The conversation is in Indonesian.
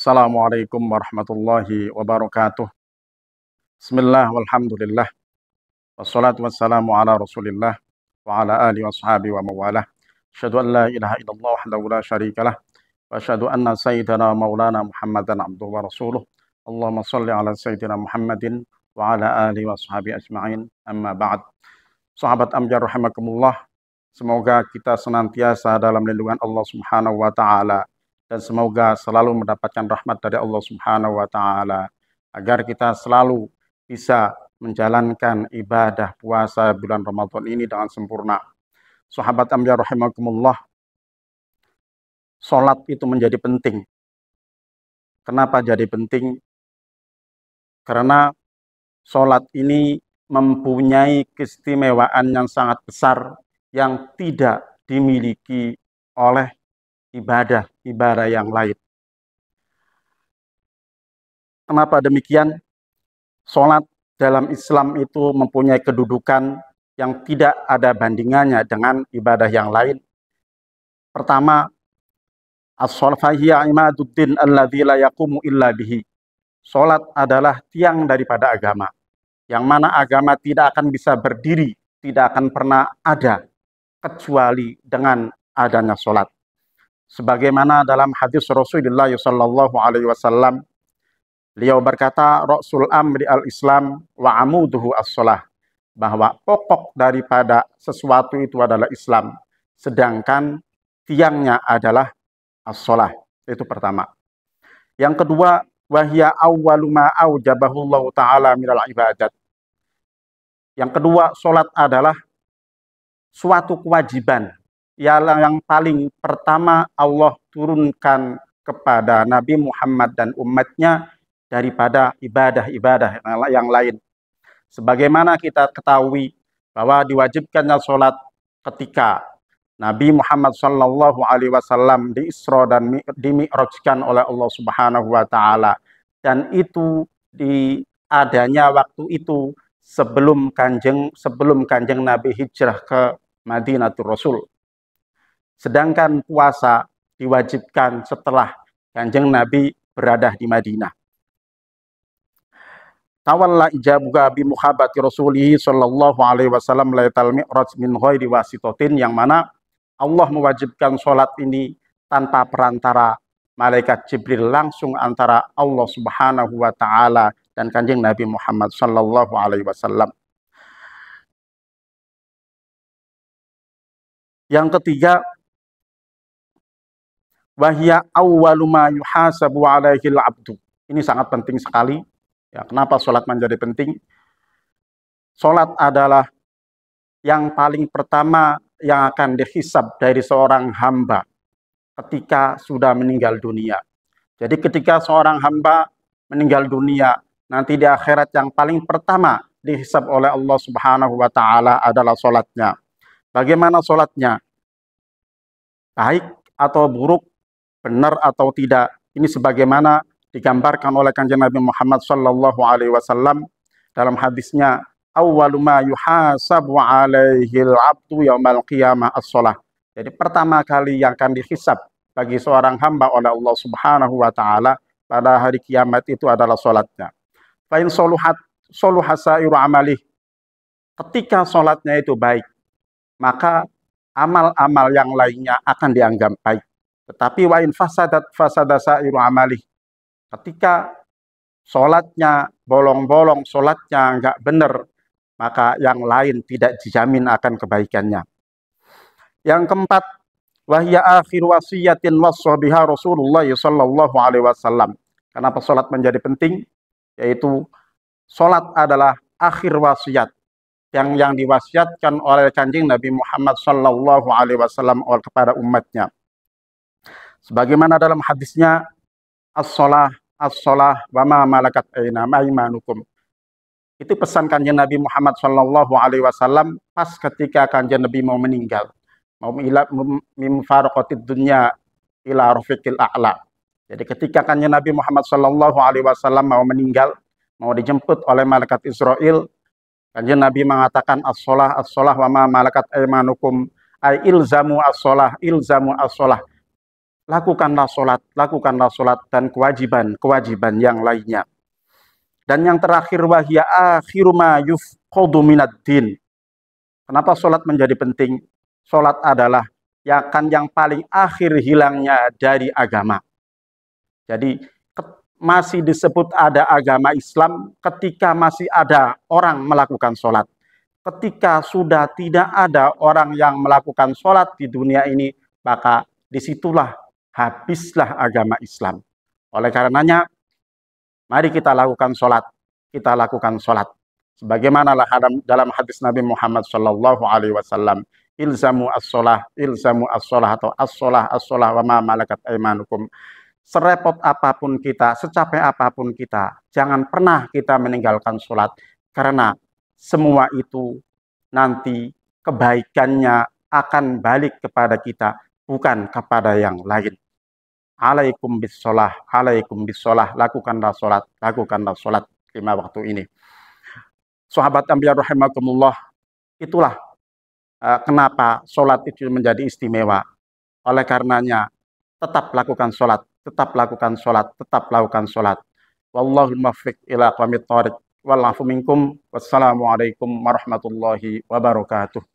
Assalamualaikum warahmatullahi wabarakatuh. Bismillah walhamdulillah. Wassalatu wassalamu ala rasulillah wa ala alihi wa sahbihi wa mawalah. Asyhadu an la ilaha illallah wahdahu la syarikalah. Wa asyhadu anna sayyidana maulana Muhammadan abduhu wa rasuluh. Allahumma salli ala sayyidina Muhammadin wa ala alihi wa sahbihi ajma'in. Amma ba'd. Sahabat amjar rahimakumullah. Semoga kita senantiasa dalam lindungan Allah Subhanahu wa taala dan semoga selalu mendapatkan rahmat dari Allah Subhanahu wa taala agar kita selalu bisa menjalankan ibadah puasa bulan Ramadan ini dengan sempurna. Sahabat amjar rahimakumullah, salat itu menjadi penting. Kenapa jadi penting? Karena salat ini mempunyai keistimewaan yang sangat besar yang tidak dimiliki oleh ibadah yang lain. Kenapa demikian? Salat dalam Islam itu mempunyai kedudukan yang tidak ada bandingannya dengan ibadah yang lain. Pertama, as-shalah hiya imaduddin alladzi la yaqumu illa bihi. Salat adalah tiang daripada agama, yang mana agama tidak akan bisa berdiri, tidak akan pernah ada kecuali dengan adanya salat. Sebagaimana dalam hadis Rasulullah sallallahu alaihi wasallam, beliau berkata, Rasul amri al-Islam wa amuduhu as-salah, bahwa pokok daripada sesuatu itu adalah Islam, sedangkan tiangnya adalah as-salah. Itu pertama. Yang kedua, wahya awwalu ma aujabahullahu ta'ala minal ibadat. Yang kedua, salat adalah suatu kewajiban yang paling pertama Allah turunkan kepada Nabi Muhammad dan umatnya daripada ibadah-ibadah yang lain. Sebagaimana kita ketahui bahwa diwajibkannya sholat ketika Nabi Muhammad Sallallahu Alaihi Wasallam diisra dan dimi'rajkan oleh Allah Subhanahu Wa Taala, dan itu adanya waktu itu sebelum kanjeng Nabi hijrah ke Madinatul Rasul. Sedangkan puasa diwajibkan setelah kanjeng Nabi berada di Madinah. Tawalla ijabuka bi muhabbati Rasulih sallallahu alaihi wasallam laital mi'raj min ghairi wasitatin, yang mana Allah mewajibkan sholat ini tanpa perantara malaikat Jibril, langsung antara Allah Subhanahu wa taala dan kanjeng Nabi Muhammad sallallahu alaihi wasallam. Yang ketiga, wahya awwalu ma yuhasabu alaihi al-'abdu. Ini sangat penting sekali. Ya, kenapa sholat menjadi penting? Sholat adalah yang paling pertama yang akan dihisab dari seorang hamba ketika sudah meninggal dunia. Jadi ketika seorang hamba meninggal dunia, nanti di akhirat yang paling pertama dihisab oleh Allah Subhanahu wa taala adalah sholatnya. Bagaimana sholatnya? Baik atau buruk, benar atau tidak. Ini sebagaimana digambarkan oleh kanjeng Nabi Muhammad sallallahu alaihi wasallam dalam hadisnya, awwalu ma yuhasabu alaihi al-'abdu yaumal qiyamah as-shalah. Jadi pertama kali yang akan dihisab bagi seorang hamba oleh Allah Subhanahu wa taala pada hari kiamat itu adalah salatnya. Fa in soluha sairu amalih. Ketika salatnya itu baik, maka amal-amal yang lainnya akan dianggap baik. Tetapi wa in fasada sairu amalih. Ketika sholatnya bolong-bolong, sholatnya nggak benar, maka yang lain tidak dijamin akan kebaikannya. Yang keempat, wahya akhir wasiyatin wassabiha Rasulullah sallallahu alaihi wasallam. Kenapa sholat menjadi penting? Yaitu sholat adalah akhir wasiat yang diwasiatkan oleh kanjeng Nabi Muhammad sallallahu alaihi wasallam kepada umatnya. Sebagaimana dalam hadisnya, as-shalah wa ma malakat aymanukum. Itu pesan kanjeng Nabi Muhammad sallallahu alaihi wasallam pas ketika kanjeng Nabi mau meninggal, mau mifaraqatid dunya ila rafiqil a'la. Jadi ketika kanjeng Nabi Muhammad sallallahu alaihi wasallam mau meninggal, mau dijemput oleh malaikat Israel, kanjeng Nabi mengatakan as-shalah wa ma malakat aymanukum, ay ilzamu as-shalah. lakukanlah sholat dan kewajiban yang lainnya. Dan yang terakhir, wahya akhiru ma yufqadu minad din. Kenapa sholat menjadi penting? Sholat adalah yang paling akhir hilangnya dari agama. Jadi masih disebut ada agama Islam ketika masih ada orang melakukan sholat. Ketika sudah tidak ada orang yang melakukan sholat di dunia ini, maka disitulah habislah agama Islam. Oleh karenanya, mari kita lakukan sholat. Kita lakukan sholat. Sebagaimana dalam hadis Nabi Muhammad Shallallahu Alaihi Wasallam, ilzamu as-sholah atau as-sholah wa ma malakat aimanukum. Serepot apapun kita, secapek apapun kita, jangan pernah kita meninggalkan sholat. Karena semua itu nanti kebaikannya akan balik kepada kita, bukan kepada yang lain. Alaikum bisolah, lakukanlah sholat 5 waktu ini. Sahabat Anbiya rahimakumullah, itulah kenapa sholat itu menjadi istimewa. Oleh karenanya, tetap lakukan sholat. Wallahul muwaffiq ila aqwamit thoriq. Wallafu minkum. Wassalamualaikum warahmatullahi wabarakatuh.